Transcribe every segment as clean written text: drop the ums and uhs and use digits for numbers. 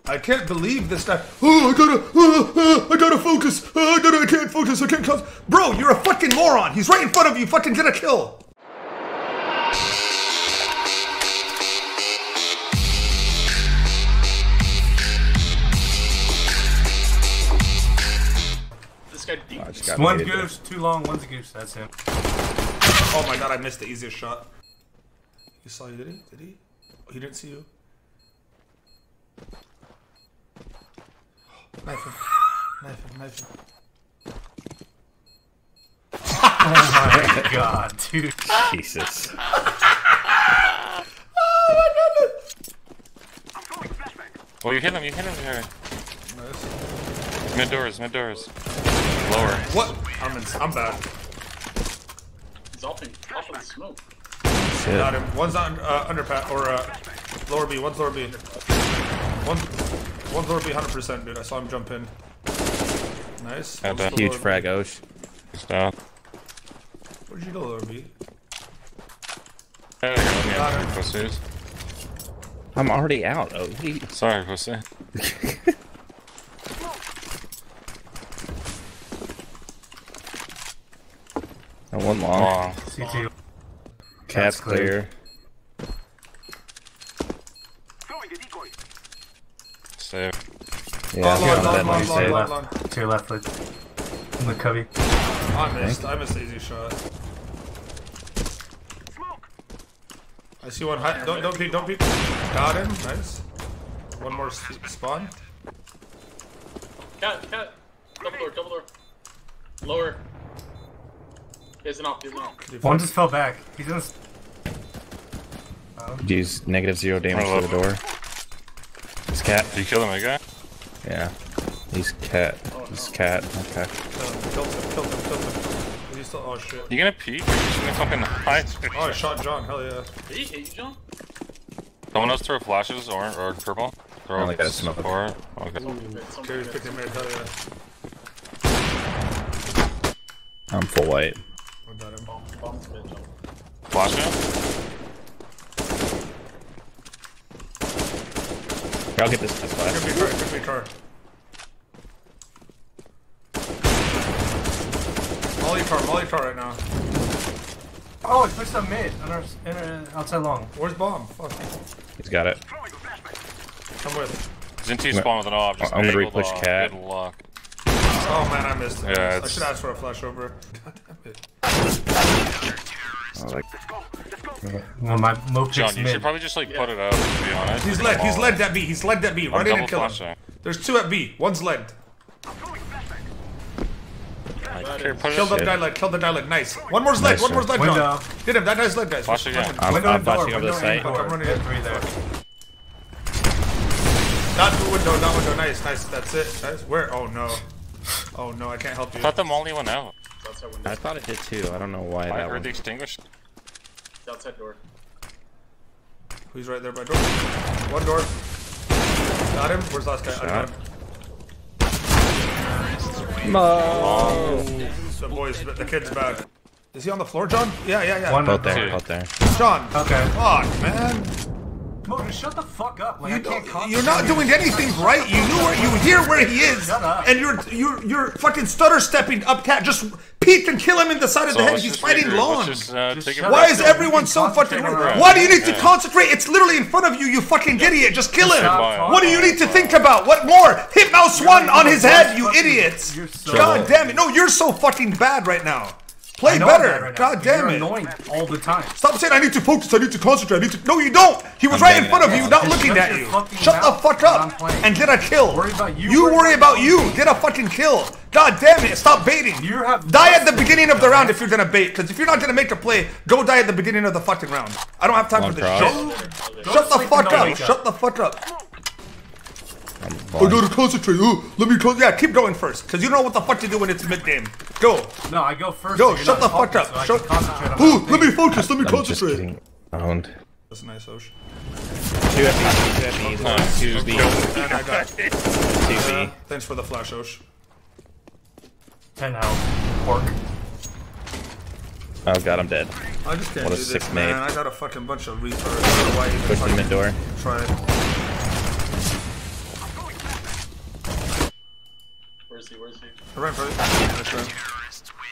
I can't believe this guy. Oh, I gotta focus. I can't focus. I can't close. Bro, you're a fucking moron. He's right in front of you. Fucking get a kill. This guy deep. One's goose, too long, one's a goose. That's him. Oh my god, I missed the easiest shot. He saw you, did he? Did he? Oh, he didn't see you. Knife him. Knife him, knife him. Oh my god, dude. Jesus. Oh my goodness! Oh, you hit him here. Nice. Mid doors. Lower. What? I'm bad. He's off in smoke. Shit. Got him. One's on underpass or lower B. One's lower B. One's lower B 100%, dude. I saw him jump in. Nice. Got a huge frag Osh. Stop. Where'd you go, lower B? I'm already out, oh. Sorry, pussy. One long. CT. Cat's clear. Save. Yeah, Long. To your left foot. In the cubby. I missed the easy shot. I see one high. Don't peek. Got him. Nice. One more spawn. Cat. Double door. Lower. He's an op. One just fell back. He's in Use -0 damage to the door. He's cat. Did you kill him, guy? Yeah. He's cat. He's cat. Okay. Killed him. Is he still? Oh shit. You gonna peek? Or you just gonna fucking hide? Oh, I shot John. Hell yeah. Did he hit you, John? Someone else throw flashes or purple? Throw only got a smoke. Or okay. Carrie's picking mid. Hell yeah. I'm full white. I got him. Bomb's mid, John. Flash him? I'll get this flash. Could be car. Molly car right now. Oh, he pushed up mid. Outside long. Where's bomb? Fuck. He's got it. Come with. He's in T-spawn with an op. I'm gonna re-push cat. Good luck. Oh man, I missed it. Yeah, I should ask for a flash over. God damn it. Well, my Moe John, you mid. should probably just like put it out, to be honest. He's led that B. He's led that B. Run in and kill him. There's two at B. One's legged. Kill the guy led. Nice. One more's legged. One more's legged, John. Get him. That guy's legged, guys. Flash again. I'm flashing over the site. I'm running in. Three there. Not the window, not window. Nice. That's it. Nice. Where? Oh no. Oh no, I can't help you. I thought the molly went out. I thought it did too. I don't know why. I heard the extinguished. Outside door. Who's right there by door? One door. Got him. Where's the last guy? I got him. The boys, the kid's bad. Is he on the floor, John? Yeah. One Out there. John. Okay. Fuck, man. Mo, just shut the fuck up. Like, You're not doing anything right. You hear where he is, Shut up. and you're fucking stutter stepping up, cat. Just peek and kill him in the side of the head. He's fighting long. Why is everyone so fucking rude? Why do you need to concentrate? It's literally in front of you, you fucking idiot. Just kill him. What do you need to think about? What more? Hit mouse 1 on his head, you idiots. God damn it. No, you're so fucking bad right now. Play better. Right God damn it. You're annoying all the time. Stop saying I need to focus, I need to concentrate, No, you don't. He was right in front of you, not looking at you. Shut the fuck up and get a kill. You worry about you. Get a fucking kill. God damn it. Stop baiting. Die at the beginning of the round if you're gonna bait. Because if you're not gonna make a play, go die at the beginning of the fucking round. I don't have time for this shit. Shut the fuck up. Shut the fuck up. I gotta concentrate. Let me go. Yeah, keep going first, cause you don't know what the fuck to do when it's mid game. Go. No, I go first. Go. Shut the fuck up. Let me focus. Let me concentrate. Owned. That's nice, Osh. 2 FB. 2 B. And I got 2 B. Thanks for the flash, Osh. 10 health. Pork. Oh god, I'm dead. I just can't What a do sick this, mate. man. I got a fucking bunch of retards. I don't know why you Push the mid door. try it. he? Where is he? I ran for it.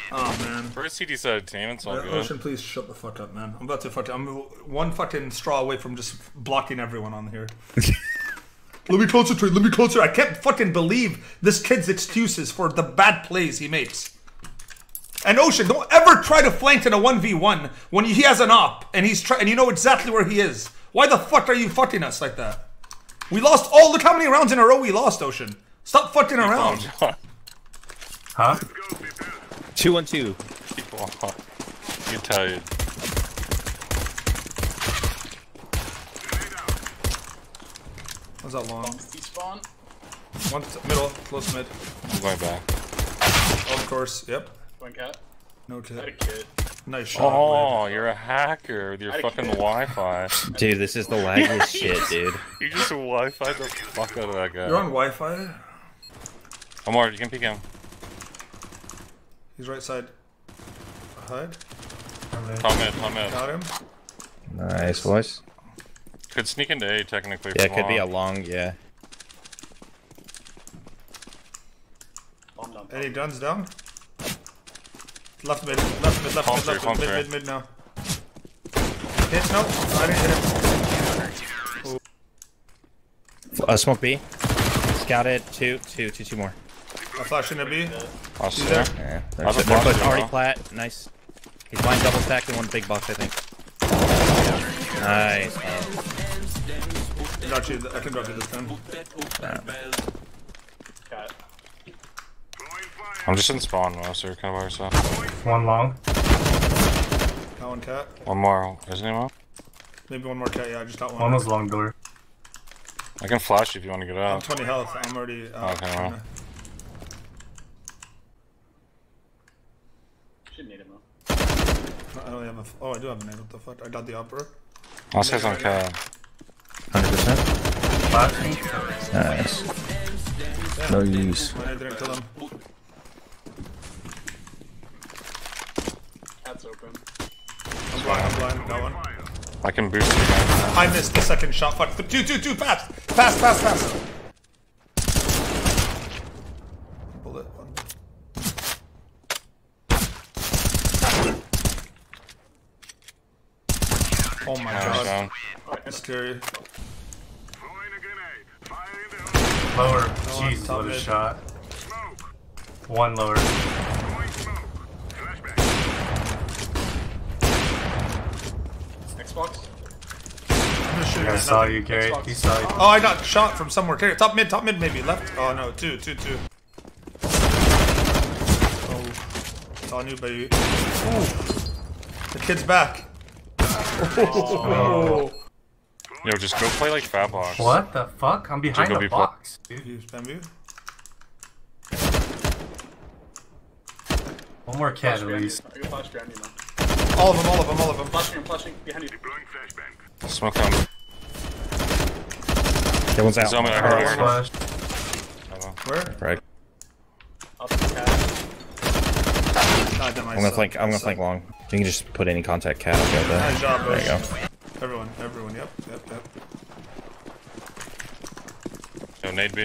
Oh man. First he decided team, it's all good. Ocean, please shut the fuck up, man. I'm about to fucking. I'm one fucking straw away from just blocking everyone on here. Let me concentrate. Let me concentrate. I can't fucking believe this kid's excuses for the bad plays he makes. And Ocean, don't ever try to flank in a 1v1 when he has an op and and you know exactly where he is. Why the fuck are you fucking us like that? We lost all. Look how many rounds in a row we lost, Ocean. Stop fucking around. Huh? 2-1-2. You're tired. What's that long? Despawn. One middle, close mid. I'm going back. Of course, yep. One cat. No I had a kid. kid. Nice shot. Oh, you're a hacker with your fucking Wi-Fi. Dude, this is the laggiest shit, dude. You just Wi-Fi'd the fuck out of that guy. You're on Wi-Fi? One more, you can peek him. He's right side. Hide. Top mid. Got him. Nice, boys. Could sneak into A technically. Yeah, it could be a long, yeah. Bomb down. Any guns down? Left mid now. Hit, no. I didn't hit him. Smoke B. Scouted. Two more. I flash into B. I'll see there. Yeah, How's they're the flash both already now? plat. Nice. He's blind double stacked in one big box, I think. Nice. Got you. I can drop you this gun. Cat. I'm just in spawn now, so you're kind of by yourself. One long. Got one cat. One more. Isn't he more? Maybe one more cat. Yeah, I just got one. One was long door. I can flash you if you want to get I'm out. 20 health. I'm already. Okay, well. Shouldn't need him though. I only have a. Oh, I do have a name. What the fuck? I got the opera. I'll say some cat. 100%. Flashing. Nice. No use. I didn't kill him. Cat's open. I'm blind. Got one. I can boost you, man. I missed the second shot. Fuck. Two. Fast. Fast. Bullet. One. Oh my god. Down. That's scary. Lower. one, Jeez, top what a mid. shot. One lower. Xbox. I'm just shooting I at saw nothing. you, Gary. Xbox. He saw you. Oh, I got shot from somewhere. Carry. Top mid maybe. Left. Oh no, two. Oh, it's on you, baby. Ooh. The kid's back. Oh. Yo, just go play like Fat Box. What the fuck? I'm behind go the be box, dude. You spam you? One more cat at least. I can flash behind you now. All of them. Flashing behind you. Smoke on. That one's out. Zone it, I Oh, heard. flash. Where? Right. Up the cat. God damn, I'm gonna flank long. You can just put any contact cat. I'll get that. Nice job, bro. There you go. Everyone. Yep. Yo, nade B.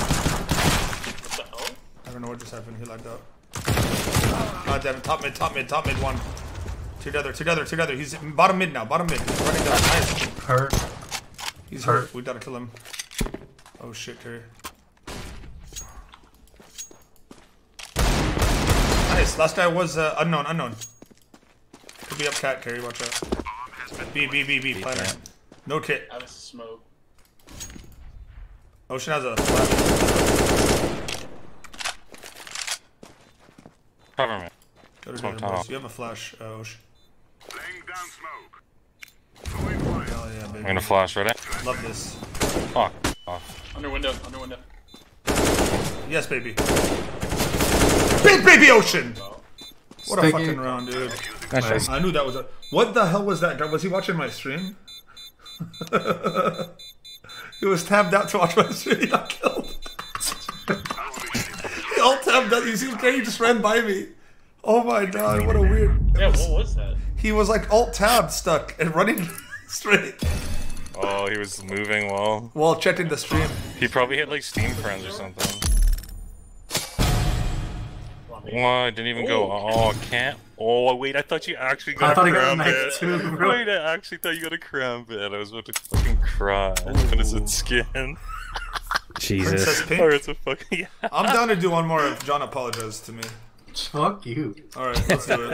What the hell? I don't know what just happened. He lagged out. God damn it. Top mid one. Together. He's bottom mid now. He's running down. Nice. Hurt. He's hurt. We gotta kill him. Oh shit, Curry. Nice. Last guy was unknown. Could be up cat, Curry. Watch out. B. Planner. No kit. I have a smoke. Ocean has a flash. Cover me. Go to Smoke the tunnel. boys. You have a flash, Ocean. Laying down smoke. Hell yeah, baby. I'm gonna flash, ready? Love this. Fuck off. Under window. Yes, baby. Big baby Ocean! What a Sticky. fucking round, dude. Nice. I knew that was a. What the hell was that guy? Was he watching my stream? He was tabbed out to watch my stream. He got killed. He all tabbed out. You see, he just ran by me. Oh my god, what a weird. Yeah, what was that? He was like alt tab stuck and running straight. Oh, he was moving well. While checking the stream. He probably had like Steam friends or something. Oh, I didn't even go. Oh, can't. Oh, wait, I thought you actually got a cramp it. Wait, I actually thought you got a cramp it. I was about to fucking cry. But it's a skin. Jesus. Or it's a fucking. Yeah. I'm down to do one more if John apologizes to me. Fuck you. Alright, let's do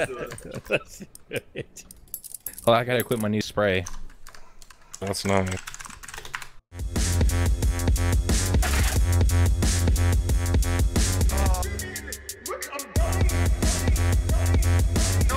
it. Well, I gotta equip my new spray. That's nice. No.